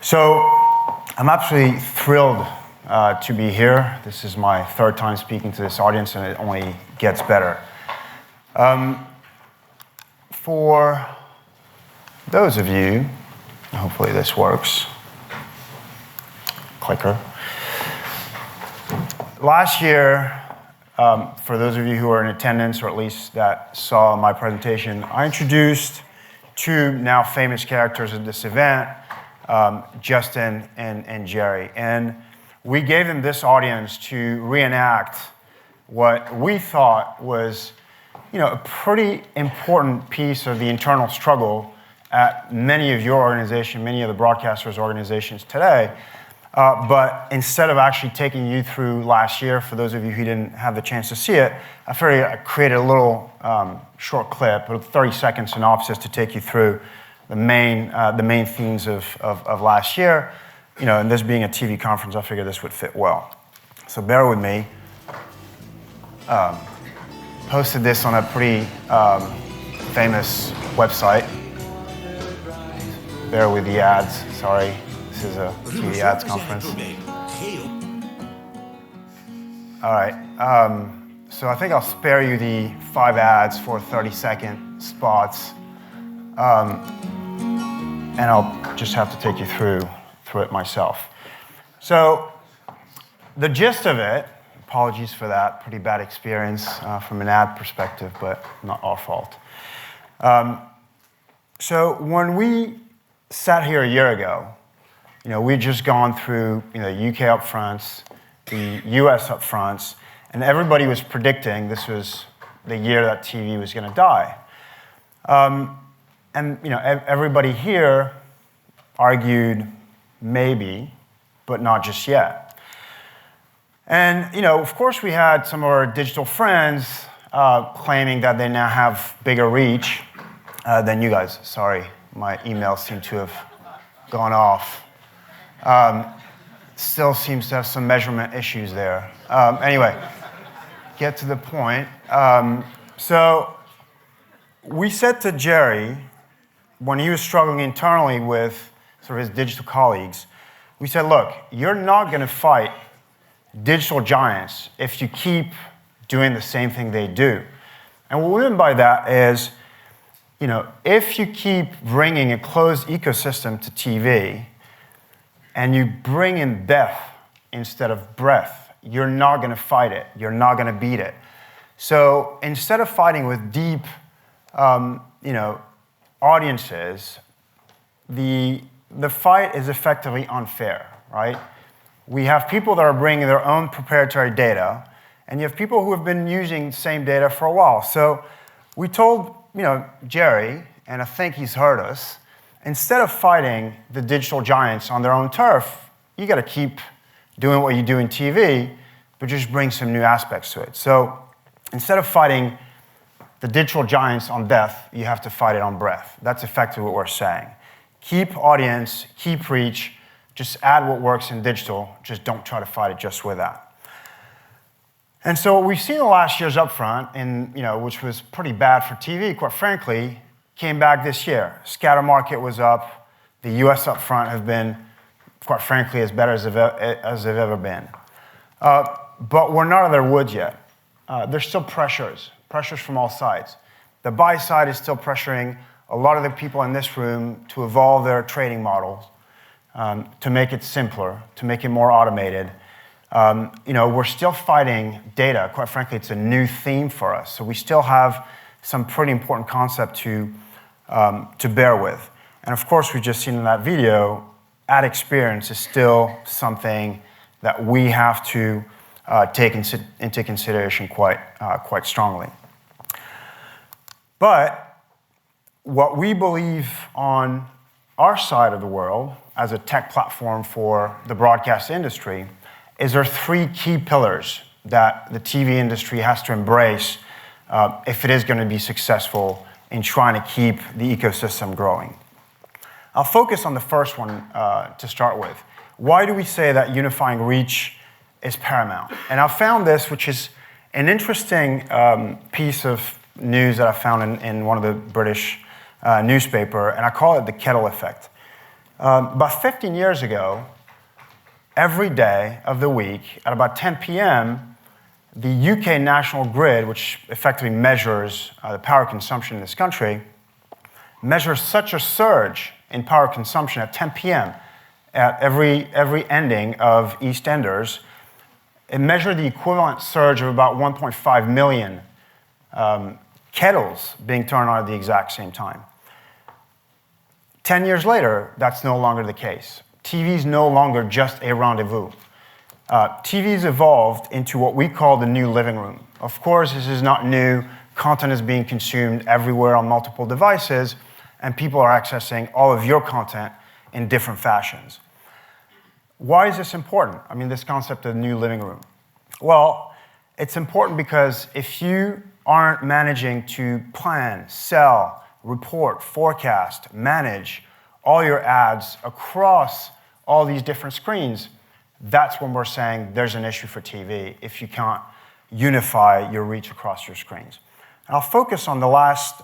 So I'm absolutely thrilled to be here. This is my third time speaking to this audience, and it only gets better. For those of you, hopefully this works. Clicker. Last year, for those of you who are in attendance, or at least that saw my presentation, I introduced two now famous characters at this event, Justin and Jerry. And we gave them this audience to reenact what we thought was, a pretty important piece of the internal struggle at many of your organizations, many of the broadcasters' organizations today. But instead of actually taking you through last year, for those of you who didn't have the chance to see it, I figured I created a little short clip, a 30-second synopsis to take you through the main themes of last year. And this being a TV conference, I figured this would fit well. So bear with me. Posted this on a pretty famous website. Bear with the ads, sorry. This is a TV ads conference. All right, so I think I'll spare you the 5 ads for 30-second spots. And I'll just have to take you through it myself. So the gist of it, apologies for that, pretty bad experience from an ad perspective, but not our fault. So when we sat here a year ago, we'd just gone through UK upfronts, the US upfronts, and everybody was predicting this was the year that TV was going to die. And everybody here argued maybe, but not just yet. And of course we had some of our digital friends claiming that they now have bigger reach than you guys. Sorry, my emails seem to have gone off. Still seems to have some measurement issues there. Anyway, get to the point. So we said to Jerry, when he was struggling internally with sort of his digital colleagues, we said, look, you're not going to fight digital giants if you keep doing the same thing they do. And what we mean by that is, if you keep bringing a closed ecosystem to TV and you bring in depth instead of breadth, you're not going to fight it. You're not going to beat it. So instead of fighting with deep, audiences, the fight is effectively unfair, right? We have people that are bringing their own proprietary data, and you have people who have been using the same data for a while. So we told, Jerry, and I think he's heard us, instead of fighting the digital giants on their own turf, you got to keep doing what you do in TV, but just bring some new aspects to it. So instead of fighting the digital giants on depth, you have to fight it on breadth. That's effectively what we're saying. Keep audience, keep reach, just add what works in digital, just don't try to fight it just with that. And so what we've seen in last year's upfront, which was pretty bad for TV, quite frankly, came back this year. Scatter market was up. The US upfront have been, quite frankly, as better as they've ever been. But we're not out of their woods yet. There's still pressures from all sides. The buy side is still pressuring a lot of the people in this room to evolve their trading models, to make it simpler, to make it more automated. We're still fighting data. Quite frankly, it's a new theme for us. So we still have some pretty important concept to bear with. And of course, we've just seen in that video, ad experience is still something that we have to take into consideration quite strongly. But what we believe on our side of the world as a tech platform for the broadcast industry is there are 3 key pillars that the TV industry has to embrace if it is going to be successful in trying to keep the ecosystem growing. I'll focus on the first one to start with. Why do we say that unifying reach is paramount? And I found this, which is an interesting piece of news that I found in one of the British newspaper, and I call it the kettle effect. About 15 years ago, every day of the week at about 10 p.m., the UK National Grid, which effectively measures the power consumption in this country, measures such a surge in power consumption at 10 p.m. at every ending of EastEnders. It measured the equivalent surge of about 1.5 million kettles being turned on at the exact same time. 10 years later, that's no longer the case. TV is no longer just a rendezvous. TV's evolved into what we call the new living room. Of course, this is not new. Content is being consumed everywhere on multiple devices, and people are accessing all of your content in different fashions. Why is this important? I mean, this concept of the new living room. Well, it's important because if you aren't managing to plan, sell, report, forecast, manage all your ads across all these different screens, that's when we're saying there's an issue for TV if you can't unify your reach across your screens. And I'll focus on the last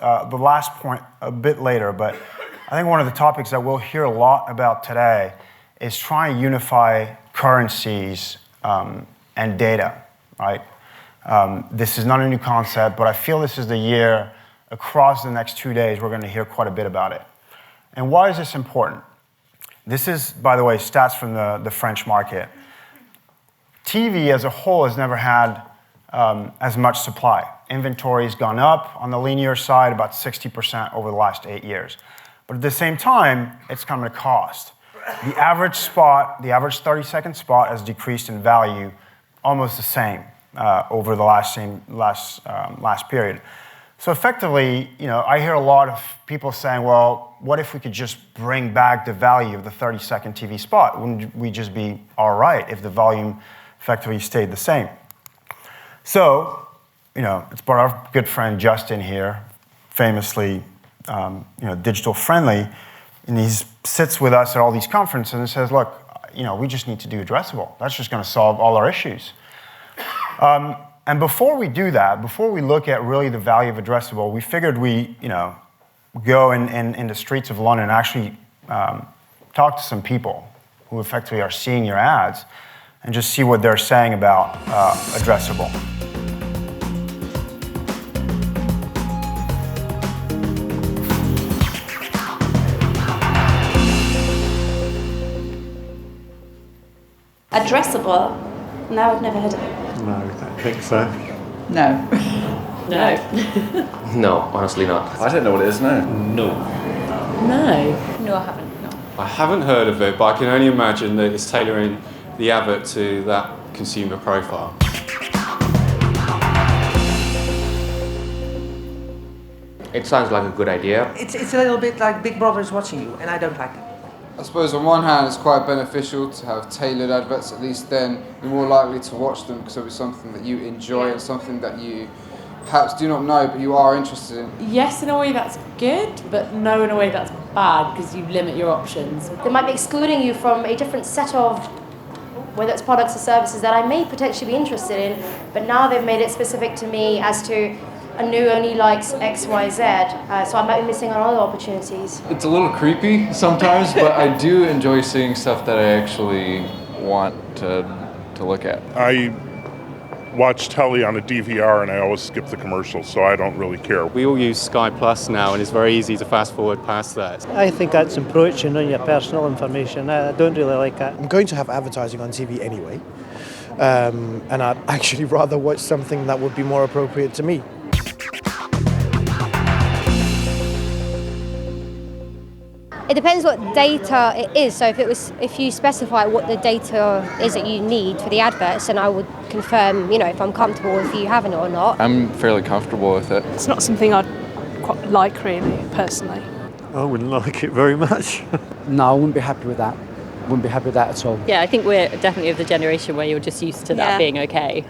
point a bit later, but I think one of the topics that we'll hear a lot about today is trying to unify currencies and data, right? This is not a new concept, but I feel this is the year across the next 2 days we're going to hear quite a bit about it. And why is this important? This is, by the way, stats from the French market. TV as a whole has never had as much supply. Inventory's gone up on the linear side about 60% over the last 8 years. But at the same time, it's come at a cost. The average 30-second spot has decreased in value almost the same over the last period. So effectively, I hear a lot of people saying, well, what if we could just bring back the value of the 30-second TV spot? Wouldn't we just be all right if the volume effectively stayed the same? So, it's brought our good friend Justin here, famously, digital friendly, and he sits with us at all these conferences and says, look, we just need to do addressable. That's just going to solve all our issues. And before we do that, before we look at really the value of addressable, we figured we, go in the streets of London and actually talk to some people who effectively are seeing your ads and just see what they're saying about addressable. Addressable? No, I've never heard of it. No, I don't think so. No. No. No, honestly not. I don't know what it is now. No. No. No, I haven't. No. I haven't heard of it, but I can only imagine that it's tailoring the advert to that consumer profile. It sounds like a good idea. It's a little bit like Big Brother is watching you, and I don't like it. I suppose on one hand it's quite beneficial to have tailored adverts, at least then you're more likely to watch them because it'll be something that you enjoy and something that you perhaps do not know but you are interested in. Yes, in a way that's good, but no, in a way that's bad because you limit your options. They might be excluding you from a different set of, whether it's products or services that I may potentially be interested in, but now they've made it specific to me as to Anu only likes X, Y, Z, so I might be missing on other opportunities. It's a little creepy sometimes, but I do enjoy seeing stuff that I actually want to look at. I watch telly on a DVR and I always skip the commercials, so I don't really care. We all use Sky Plus now, and it's very easy to fast forward past that. I think that's encroaching on your personal information. I don't really like that. I'm going to have advertising on TV anyway, and I'd actually rather watch something that would be more appropriate to me. It depends what data it is. So if you specify what the data is that you need for the adverts, then I would confirm, if I'm comfortable with you having it or not. I'm fairly comfortable with it. It's not something I'd quite like, really, personally. I wouldn't like it very much. No, I wouldn't be happy with that. Wouldn't be happy with that at all. Yeah, I think we're definitely of the generation where you're just used to that being okay.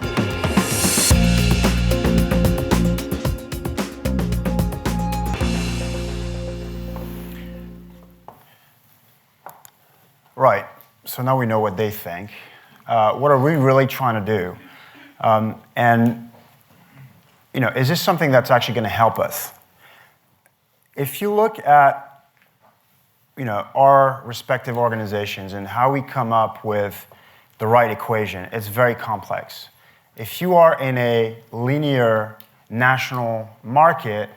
Right, so now we know what they think. What are we really trying to do? And is this something that's actually going to help us? If you look at our respective organizations and how we come up with the right equation, it's very complex. If you are in a linear national market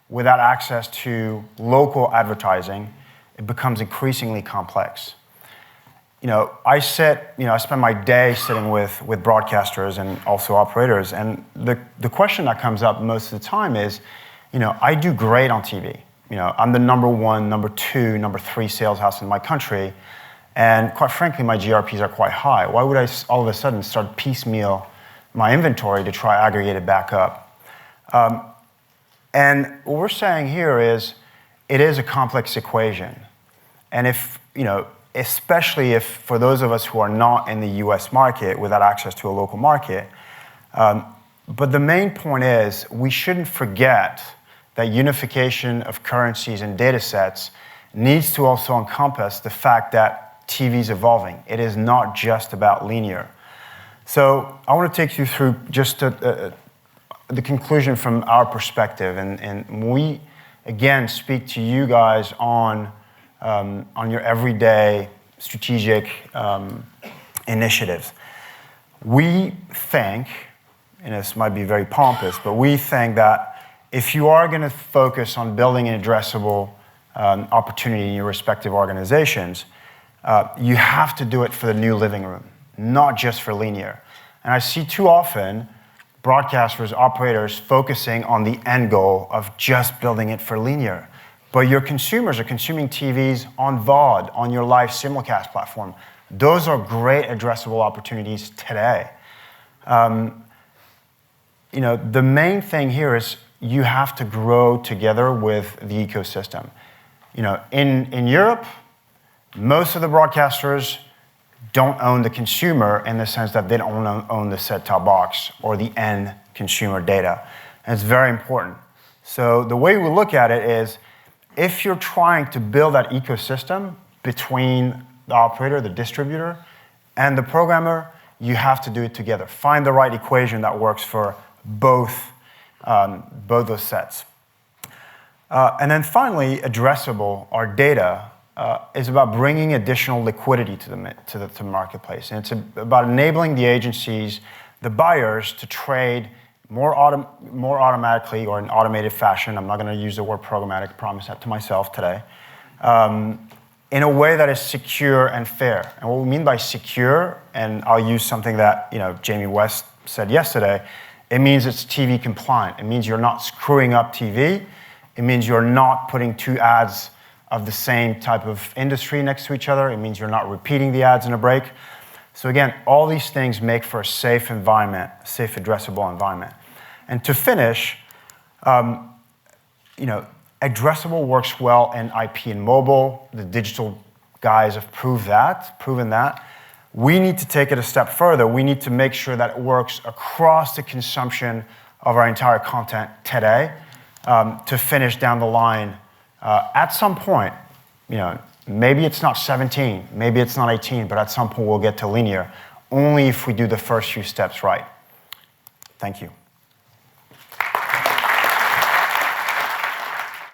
without access to local advertising, it becomes increasingly complex. I spend my day sitting with broadcasters and also operators, and the question that comes up most of the time is, I do great on TV. I'm the number 1, number 2, number 3 sales house in my country, and quite frankly, my GRPs are quite high. Why would I all of a sudden start piecemeal my inventory to try aggregate it back up? And what we're saying here is, it is a complex equation, and especially if for those of us who are not in the US market without access to a local market. But the main point is, we shouldn't forget that unification of currencies and data sets needs to also encompass the fact that TV is evolving. It is not just about linear. So I want to take you through just the conclusion from our perspective. And we, again, speak to you guys on your everyday strategic initiatives. We think, and this might be very pompous, but we think that if you are going to focus on building an addressable opportunity in your respective organizations, you have to do it for the new living room, not just for linear. And I see too often broadcasters, operators focusing on the end goal of just building it for linear. But your consumers are consuming TVs on VOD, on your live simulcast platform. Those are great addressable opportunities today. The main thing here is you have to grow together with the ecosystem. In Europe, most of the broadcasters don't own the consumer in the sense that they don't own the set-top box or the end consumer data. And it's very important. So the way we look at it is, if you're trying to build that ecosystem between the operator, the distributor, and the programmer, you have to do it together. Find the right equation that works for both those sets. And then finally, addressable, our data, is about bringing additional liquidity to the marketplace. And it's about enabling the agencies, the buyers, to trade more automatically or in automated fashion. I'm not going to use the word programmatic, promise that to myself today, in a way that is secure and fair. And what we mean by secure, and I'll use something that Jamie West said yesterday, it means it's TV compliant. It means you're not screwing up TV. It means you're not putting 2 ads of the same type of industry next to each other. It means you're not repeating the ads in a break. So again, all these things make for a safe environment, a safe addressable environment. And to finish, addressable works well in IP and mobile. The digital guys have proven that. We need to take it a step further. We need to make sure that it works across the consumption of our entire content today, to finish down the line at some point. Maybe it's not 17, maybe it's not 18, but at some point we'll get to linear, only if we do the first few steps right. Thank you.